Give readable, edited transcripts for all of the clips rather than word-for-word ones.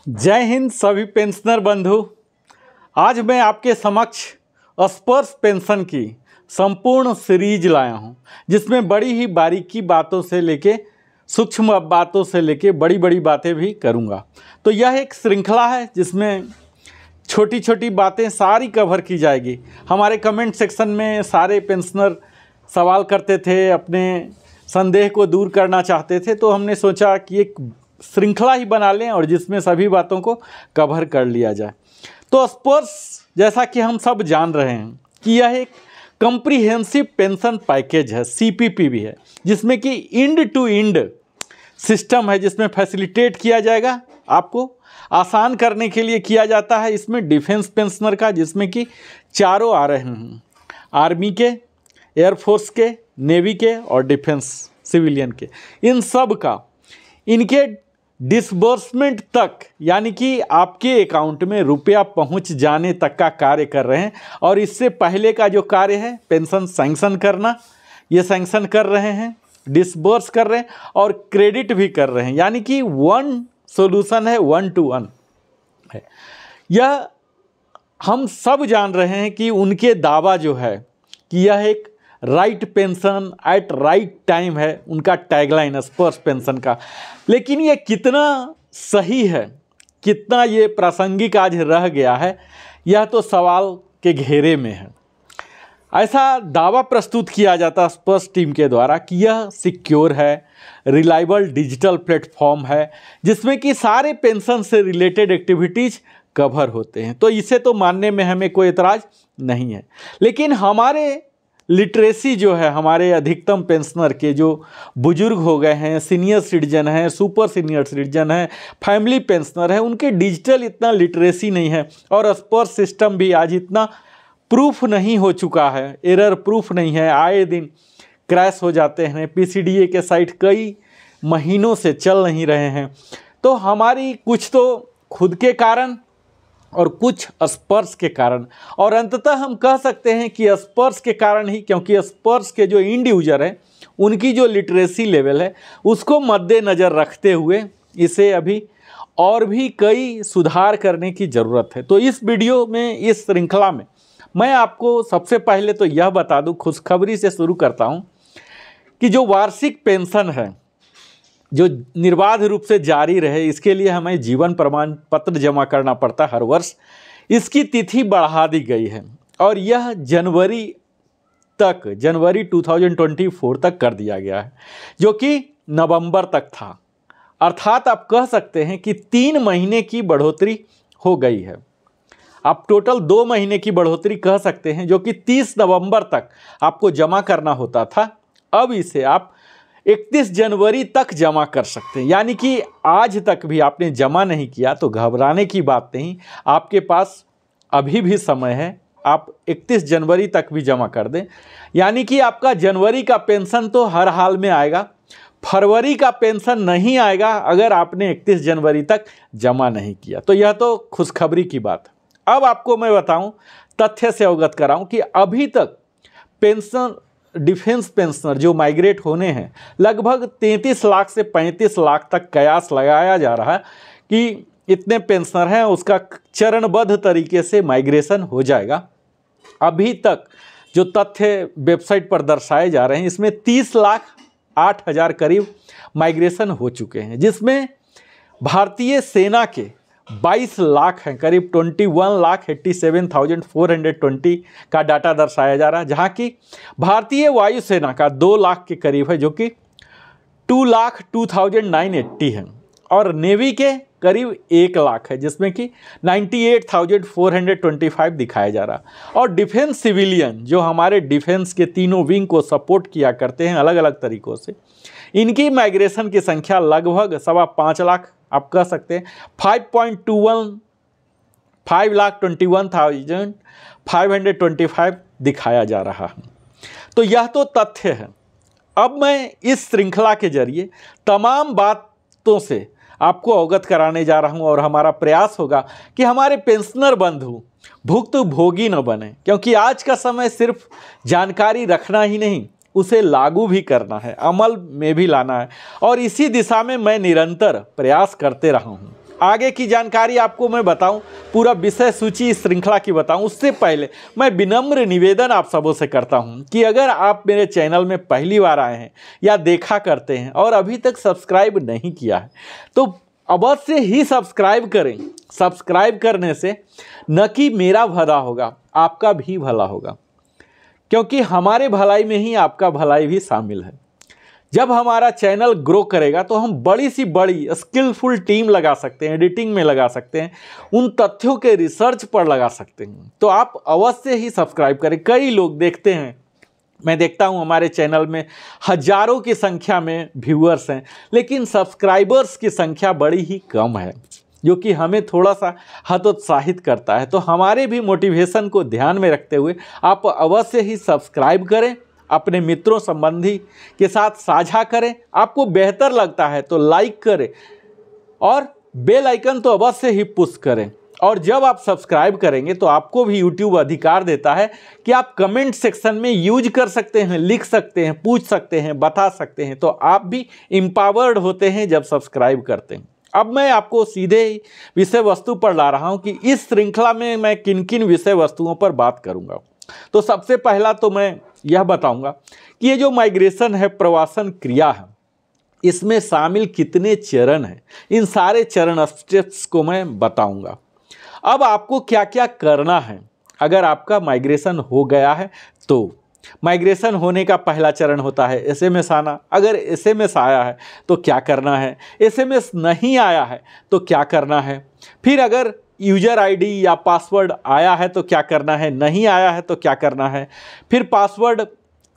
जय हिंद सभी पेंशनर बंधु। आज मैं आपके समक्ष स्पर्श पेंशन की संपूर्ण सीरीज लाया हूं, जिसमें बड़ी ही बारीकी बातों से लेके सूक्ष्म बातों से लेके बड़ी बड़ी बातें भी करूंगा। तो यह एक श्रृंखला है जिसमें छोटी छोटी बातें सारी कवर की जाएगी। हमारे कमेंट सेक्शन में सारे पेंशनर सवाल करते थे, अपने संदेह को दूर करना चाहते थे, तो हमने सोचा कि एक श्रृंखला ही बना लें और जिसमें सभी बातों को कवर कर लिया जाए। तो स्पर्श, जैसा कि हम सब जान रहे हैं कि यह एक कम्प्रीहेंसिव पेंशन पैकेज है, सीपीपी भी है, जिसमें कि इंड टू इंड सिस्टम है, जिसमें फैसिलिटेट किया जाएगा, आपको आसान करने के लिए किया जाता है। इसमें डिफेंस पेंशनर का, जिसमें कि चारों आ रहे हैं, आर्मी के, एयरफोर्स के, नेवी के और डिफेंस सिविलियन के, इन सब का इनके डिसबर्समेंट तक, यानी कि आपके अकाउंट में रुपया पहुंच जाने तक का कार्य कर रहे हैं। और इससे पहले का जो कार्य है पेंशन सैंक्शन करना, ये सैंक्शन कर रहे हैं, डिसबर्स कर रहे हैं और क्रेडिट भी कर रहे हैं, यानी कि वन सॉल्यूशन है, 1 to 1 है। यह हम सब जान रहे हैं कि उनके दावा जो है कि यह एक right pension at right time है, उनका टैगलाइन स्पर्श पेंशन का। लेकिन ये कितना सही है, कितना ये प्रासंगिक आज रह गया है, यह तो सवाल के घेरे में है। ऐसा दावा प्रस्तुत किया जाता स्पर्श टीम के द्वारा कि यह सिक्योर है, रिलायबल डिजिटल प्लेटफॉर्म है, जिसमें कि सारे पेंशन से रिलेटेड एक्टिविटीज़ कवर होते हैं। तो इसे तो मानने में हमें कोई एतराज़ नहीं है। लेकिन हमारे लिटरेसी जो है, हमारे अधिकतम पेंशनर के जो बुजुर्ग हो गए हैं, सीनियर सिटीजन हैं, सुपर सीनियर सिटीजन हैं, फैमिली पेंशनर हैं, उनके डिजिटल इतना लिटरेसी नहीं है और स्पर्श सिस्टम भी आज इतना प्रूफ नहीं हो चुका है, एरर प्रूफ नहीं है, आए दिन क्रैश हो जाते हैं, पीसीडीए के साइट कई महीनों से चल नहीं रहे हैं। तो हमारी कुछ तो खुद के कारण और कुछ स्पर्श के कारण, और अंततः हम कह सकते हैं कि स्पर्श के कारण ही, क्योंकि स्पर्श के जो इंड यूजर हैं उनकी जो लिटरेसी लेवल है उसको मद्देनज़र रखते हुए इसे अभी और भी कई सुधार करने की ज़रूरत है। तो इस वीडियो में, इस श्रृंखला में मैं आपको सबसे पहले तो यह बता दूं, खुशखबरी से शुरू करता हूं, कि जो वार्षिक पेंशन है जो निर्बाध रूप से जारी रहे, इसके लिए हमें जीवन प्रमाण पत्र जमा करना पड़ता है हर वर्ष। इसकी तिथि बढ़ा दी गई है और यह जनवरी 2024 तक कर दिया गया है, जो कि नवंबर तक था। अर्थात आप कह सकते हैं कि 3 महीने की बढ़ोतरी हो गई है। आप टोटल 2 महीने की बढ़ोतरी कह सकते हैं, जो कि 30 नवंबर तक आपको जमा करना होता था। अब इसे आप 31 जनवरी तक जमा कर सकते हैं, यानी कि आज तक भी आपने जमा नहीं किया तो घबराने की बात नहीं, आपके पास अभी भी समय है, आप 31 जनवरी तक भी जमा कर दें। यानी कि आपका जनवरी का पेंशन तो हर हाल में आएगा, फरवरी का पेंशन नहीं आएगा अगर आपने 31 जनवरी तक जमा नहीं किया। तो यह तो खुशखबरी की बात है। अब आपको मैं बताऊं, तथ्य से अवगत कराऊं कि अभी तक पेंशन, डिफेंस पेंशनर जो माइग्रेट होने हैं, लगभग 33 लाख से 35 लाख तक कयास लगाया जा रहा है कि इतने पेंशनर हैं, उसका चरणबद्ध तरीके से माइग्रेशन हो जाएगा। अभी तक जो तथ्य वेबसाइट पर दर्शाए जा रहे हैं, इसमें 30,08,000 करीब माइग्रेशन हो चुके हैं, जिसमें भारतीय सेना के 22 लाख हैं, करीब 21,87,420 का डाटा दर्शाया जा रहा है, जहाँ की भारतीय वायुसेना का 2 लाख के करीब है, जो कि 2,02,980 है, और नेवी के करीब 1 लाख है, जिसमें कि 98,425 दिखाया जा रहा। और डिफेंस सिविलियन जो हमारे डिफेंस के तीनों विंग को सपोर्ट किया करते हैं अलग अलग तरीक़ों से, इनकी माइग्रेशन की संख्या लगभग 5.25 लाख, आप कह सकते हैं 5,21,525 दिखाया जा रहा है। तो यह तो तथ्य है। अब मैं इस श्रृंखला के जरिए तमाम बातों से आपको अवगत कराने जा रहा हूं और हमारा प्रयास होगा कि हमारे पेंशनर बंधु भुक्तभोगी न बने, क्योंकि आज का समय सिर्फ जानकारी रखना ही नहीं, उसे लागू भी करना है, अमल में भी लाना है, और इसी दिशा में मैं निरंतर प्रयास करते रहा हूँ। आगे की जानकारी आपको मैं बताऊं, पूरा विषय सूची इस श्रृंखला की बताऊं, उससे पहले मैं विनम्र निवेदन आप सबों से करता हूं कि अगर आप मेरे चैनल में पहली बार आए हैं या देखा करते हैं और अभी तक सब्सक्राइब नहीं किया है तो अवश्य ही सब्सक्राइब करें। सब्सक्राइब करने से न कि मेरा भला होगा, आपका भी भला होगा, क्योंकि हमारे भलाई में ही आपका भलाई भी शामिल है। जब हमारा चैनल ग्रो करेगा तो हम बड़ी सी बड़ी स्किलफुल टीम लगा सकते हैं, एडिटिंग में लगा सकते हैं, उन तथ्यों के रिसर्च पर लगा सकते हैं। तो आप अवश्य ही सब्सक्राइब करें। कई लोग देखते हैं, मैं देखता हूं हमारे चैनल में हजारों की संख्या में व्यूअर्स हैं, लेकिन सब्सक्राइबर्स की संख्या बड़ी ही कम है, जो कि हमें थोड़ा सा हतोत्साहित करता है। तो हमारे भी मोटिवेशन को ध्यान में रखते हुए आप अवश्य ही सब्सक्राइब करें, अपने मित्रों संबंधी के साथ साझा करें, आपको बेहतर लगता है तो लाइक करें और बेल आइकन तो अवश्य ही पुश करें। और जब आप सब्सक्राइब करेंगे तो आपको भी यूट्यूब अधिकार देता है कि आप कमेंट सेक्शन में यूज कर सकते हैं, लिख सकते हैं, पूछ सकते हैं, बता सकते हैं। तो आप भी एम्पावर्ड होते हैं जब सब्सक्राइब करते हैं। अब मैं आपको सीधे ही विषय वस्तु पर ला रहा हूं कि इस श्रृंखला में मैं किन किन विषय वस्तुओं पर बात करूंगा। तो सबसे पहला तो मैं यह बताऊंगा कि ये जो माइग्रेशन है, प्रवासन क्रिया है, इसमें शामिल कितने चरण हैं, इन सारे चरण स्टेप्स को मैं बताऊंगा। अब आपको क्या क्या करना है अगर आपका माइग्रेशन हो गया है तो। माइग्रेशन होने का पहला चरण होता है एसएमएस आना। अगर एसएमएस आया है तो क्या करना है, एसएमएस नहीं आया है तो क्या करना है, फिर अगर यूजर आईडी या पासवर्ड आया है तो क्या करना है, नहीं आया है तो क्या करना है, फिर पासवर्ड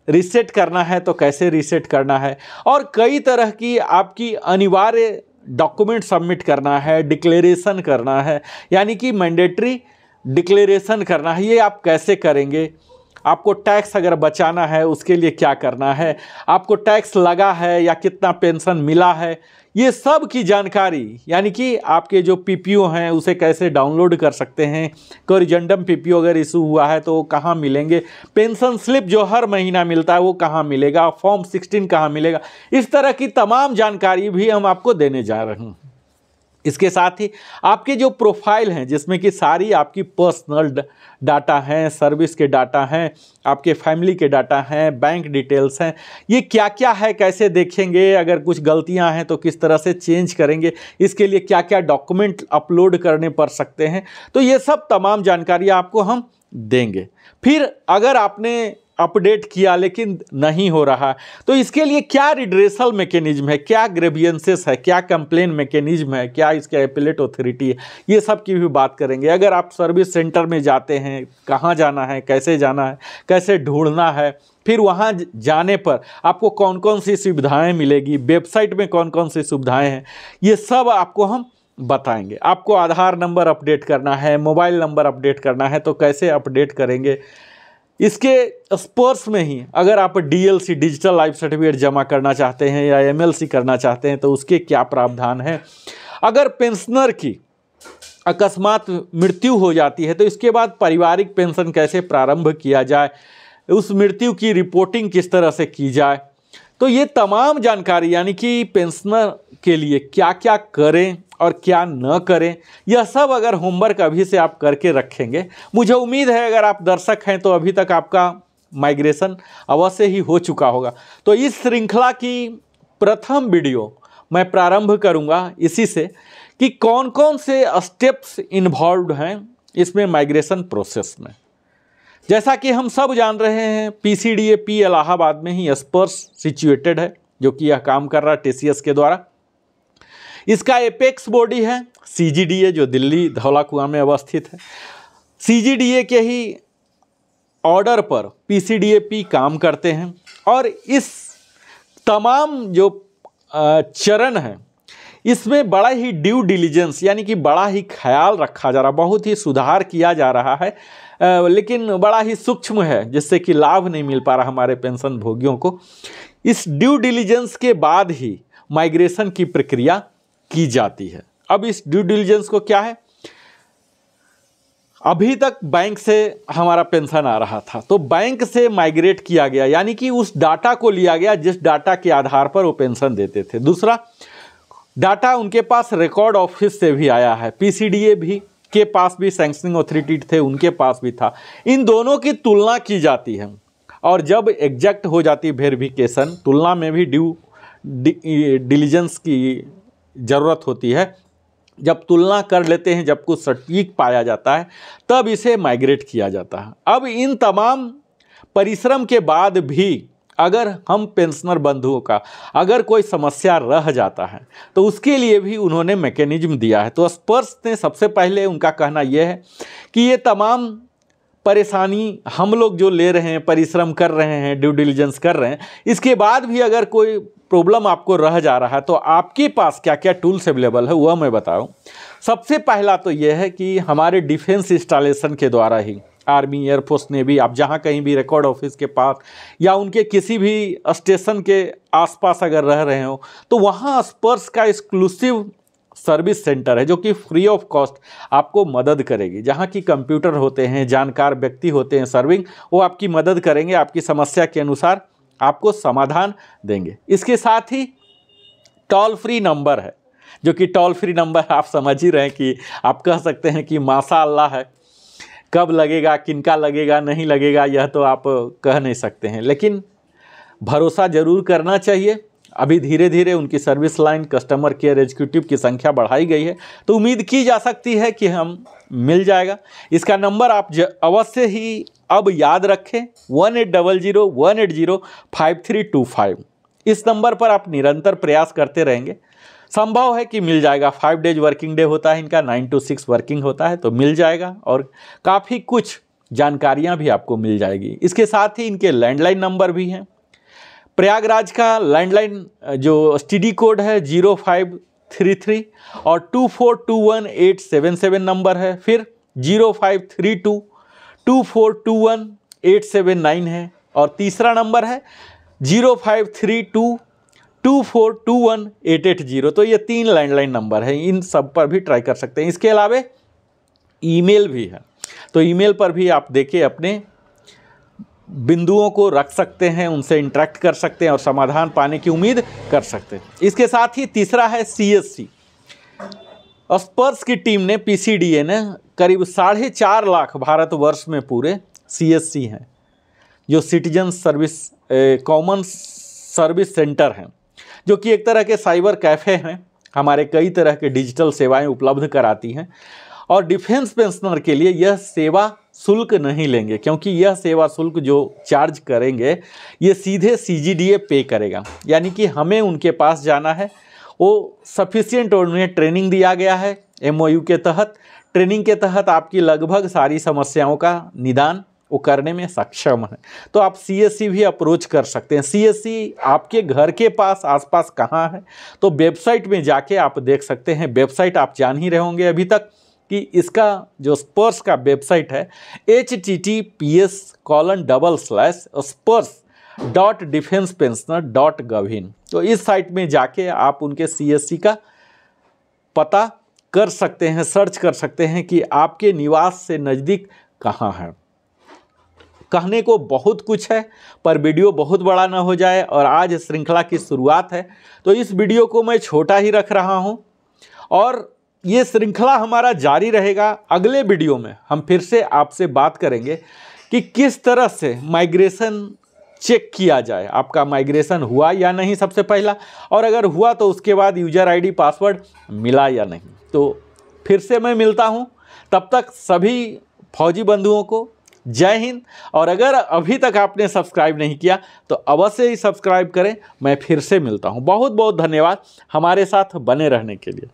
रीसेट करना है तो कैसे रीसेट करना है, और कई तरह की आपकी अनिवार्य डॉक्यूमेंट सबमिट करना है, डिक्लेरेशन करना है, यानी कि मैंडेटरी डिक्लेरेशन करना है। ये आप कैसे करेंगे, आपको टैक्स अगर बचाना है उसके लिए क्या करना है, आपको टैक्स लगा है या कितना पेंशन मिला है, ये सब की जानकारी, यानी कि आपके जो पीपीओ हैं उसे कैसे डाउनलोड कर सकते हैं, कोरिजेंडम पीपीओ अगर इशू हुआ है तो वो कहाँ मिलेंगे, पेंशन स्लिप जो हर महीना मिलता है वो कहाँ मिलेगा, फॉर्म 16 कहाँ मिलेगा, इस तरह की तमाम जानकारी भी हम आपको देने जा रहे हैं। इसके साथ ही आपके जो प्रोफाइल हैं जिसमें कि सारी आपकी पर्सनल डाटा हैं, सर्विस के डाटा हैं, आपके फैमिली के डाटा हैं, बैंक डिटेल्स हैं, ये क्या क्या है, कैसे देखेंगे, अगर कुछ गलतियां हैं तो किस तरह से चेंज करेंगे, इसके लिए क्या क्या डॉक्यूमेंट अपलोड करने पड़ सकते हैं, तो ये सब तमाम जानकारी आपको हम देंगे। फिर अगर आपने अपडेट किया लेकिन नहीं हो रहा तो इसके लिए क्या रिड्रेसल मैकेनिज्म है, क्या ग्रेवियंसेस है, क्या कंप्लेन मैकेनिज्म है, क्या इसका एपेलेट अथॉरिटी है, ये सब की भी बात करेंगे। अगर आप सर्विस सेंटर में जाते हैं, कहाँ जाना है, कैसे ढूंढना है, फिर वहाँ जाने पर आपको कौन कौन सी सुविधाएं मिलेगी, वेबसाइट में कौन कौन सी सुविधाएं हैं, ये सब आपको हम बताएंगे। आपको आधार नंबर अपडेट करना है, मोबाइल नंबर अपडेट करना है तो कैसे अपडेट करेंगे। इसके स्पर्श में ही अगर आप डीएलसी डिजिटल लाइफ सर्टिफिकेट जमा करना चाहते हैं या एमएलसी करना चाहते हैं तो उसके क्या प्रावधान है। अगर पेंशनर की अकस्मात मृत्यु हो जाती है तो इसके बाद पारिवारिक पेंशन कैसे प्रारंभ किया जाए, उस मृत्यु की रिपोर्टिंग किस तरह से की जाए, तो ये तमाम जानकारी, यानी कि पेंशनर के लिए क्या क्या करें और क्या न करें, यह सब अगर होमवर्क अभी से आप करके रखेंगे, मुझे उम्मीद है अगर आप दर्शक हैं तो अभी तक आपका माइग्रेशन अवश्य ही हो चुका होगा। तो इस श्रृंखला की प्रथम वीडियो मैं प्रारंभ करूंगा इसी से कि कौन कौन से स्टेप्स इन्वॉल्व्ड हैं इसमें माइग्रेशन प्रोसेस में। जैसा कि हम सब जान रहे हैं पीसीडीए इलाहाबाद में ही स्पर्श सिचुएटेड है, जो कि यह काम कर रहा है टीसीएस के द्वारा। इसका एपेक्स बॉडी है सीजीडीए, जो दिल्ली धौला कुआं में अवस्थित है। सीजीडीए के ही ऑर्डर पर पीसीडीए काम करते हैं और इस तमाम जो चरण है इसमें बड़ा ही ड्यू डिलीजेंस, यानी कि बड़ा ही ख्याल रखा जा रहा, बहुत ही सुधार किया जा रहा है, लेकिन बड़ा ही सूक्ष्म है जिससे कि लाभ नहीं मिल पा रहा हमारे पेंशन भोगियों को। इस ड्यू डिलीजेंस के बाद ही माइग्रेशन की प्रक्रिया की जाती है। अब इस ड्यू डिलीजेंस को क्या है, अभी तक बैंक से हमारा पेंशन आ रहा था तो बैंक से माइग्रेट किया गया, यानी कि उस डाटा को लिया गया जिस डाटा के आधार पर वो पेंशन देते थे। दूसरा, डाटा उनके पास रिकॉर्ड ऑफिस से भी आया है, पीसीडीए भी के पास भी सैंक्शनिंग अथॉरिटी थे, उनके पास भी था। इन दोनों की तुलना की जाती है और जब एग्जैक्ट हो जाती है वेरिफिकेशन, तुलना में भी ड्यू डिलीजेंस की ज़रूरत होती है। जब तुलना कर लेते हैं, जब कुछ सटीक पाया जाता है, तब इसे माइग्रेट किया जाता है। अब इन तमाम परिश्रम के बाद भी अगर हम पेंशनर बंधुओं का अगर कोई समस्या रह जाता है तो उसके लिए भी उन्होंने मैकेनिज्म दिया है। तो स्पर्श ने सबसे पहले उनका कहना यह है कि ये तमाम परेशानी हम लोग जो ले रहे हैं, परिश्रम कर रहे हैं, ड्यू डिलिजेंस कर रहे हैं, इसके बाद भी अगर कोई प्रॉब्लम आपको रह जा रहा है तो आपके पास क्या क्या टूल्स अवेलेबल है वह मैं बताऊं। सबसे पहला तो यह है कि हमारे डिफेंस इंस्टॉलेशन के द्वारा ही आर्मी, एयरफोर्स, नेवी, आप जहां कहीं भी रिकॉर्ड ऑफिस के पास या उनके किसी भी स्टेशन के आसपास अगर रह रहे हो तो वहां स्पर्श का एक्सक्लूसिव सर्विस सेंटर है जो कि फ्री ऑफ कॉस्ट आपको मदद करेगी। जहां की कंप्यूटर होते हैं, जानकार व्यक्ति होते हैं सर्विंग, वो आपकी मदद करेंगे, आपकी समस्या के अनुसार आपको समाधान देंगे। इसके साथ ही टोल फ्री नंबर है, जो कि टोल फ्री नंबर आप समझ ही रहे हैं कि आप कह सकते हैं कि माशाअल्लाह है। कब लगेगा, किनका लगेगा, नहीं लगेगा, यह तो आप कह नहीं सकते हैं, लेकिन भरोसा ज़रूर करना चाहिए। अभी धीरे धीरे उनकी service line, customer care executive की संख्या बढ़ाई गई है, तो उम्मीद की जा सकती है कि हम मिल जाएगा। इसका नंबर आप अवश्य ही अब याद रखें, 1800-180-5325। इस नंबर पर आप निरंतर प्रयास करते रहेंगे, संभव है कि मिल जाएगा। 5 डेज वर्किंग डे होता है इनका, 9 to 6 वर्किंग होता है, तो मिल जाएगा और काफ़ी कुछ जानकारियां भी आपको मिल जाएगी। इसके साथ ही इनके लैंडलाइन नंबर भी हैं। प्रयागराज का लैंडलाइन जो एसटीडी कोड है 0533 और 2421-877 नंबर है, फिर 0532-2421-879 है और तीसरा नंबर है 0532-2421-880। तो ये 3 लैंडलाइन नंबर है, इन सब पर भी ट्राई कर सकते हैं। इसके अलावा ईमेल भी है, तो ईमेल पर भी आप देखिए अपने बिंदुओं को रख सकते हैं, उनसे इंटरेक्ट कर सकते हैं और समाधान पाने की उम्मीद कर सकते हैं। इसके साथ ही तीसरा है सीएससी। स्पर्श की टीम ने, पीसीडीए ने करीब 4.5 लाख भारतवर्ष में पूरे सीएससी हैं, जो citizen service common service centre हैं, जो कि एक तरह के साइबर कैफ़े हैं, हमारे कई तरह के डिजिटल सेवाएं उपलब्ध कराती हैं। और डिफेंस पेंशनर के लिए यह सेवा शुल्क नहीं लेंगे, क्योंकि यह सेवा शुल्क जो चार्ज करेंगे ये सीधे सीजीडीए पे करेगा। यानी कि हमें उनके पास जाना है, वो सफिशिएंट और उन्हें ट्रेनिंग दिया गया है एमओयू के तहत। ट्रेनिंग के तहत आपकी लगभग सारी समस्याओं का निदान वो करने में सक्षम है। तो आप सीएससी भी अप्रोच कर सकते हैं। सीएससी आपके घर के पास आसपास कहाँ है, तो वेबसाइट में जाके आप देख सकते हैं। वेबसाइट आप जान ही रहे होंगे अभी तक कि इसका जो स्पर्श का वेबसाइट है https://spurs.defensepensioner.gov.in। तो इस साइट में जाके आप उनके सीएससी का पता कर सकते हैं, सर्च कर सकते हैं कि आपके निवास से नज़दीक कहाँ है। कहने को बहुत कुछ है, पर वीडियो बहुत बड़ा ना हो जाए, और आज श्रृंखला की शुरुआत है तो इस वीडियो को मैं छोटा ही रख रहा हूं और ये श्रृंखला हमारा जारी रहेगा। अगले वीडियो में हम फिर से आपसे बात करेंगे कि किस तरह से माइग्रेशन चेक किया जाए, आपका माइग्रेशन हुआ या नहीं सबसे पहला, और अगर हुआ तो उसके बाद यूजर आईडी पासवर्ड मिला या नहीं। तो फिर से मैं मिलता हूं, तब तक सभी फौजी बंधुओं को जय हिंद। और अगर अभी तक आपने सब्सक्राइब नहीं किया तो अवश्य ही सब्सक्राइब करें। मैं फिर से मिलता हूं। बहुत बहुत धन्यवाद हमारे साथ बने रहने के लिए।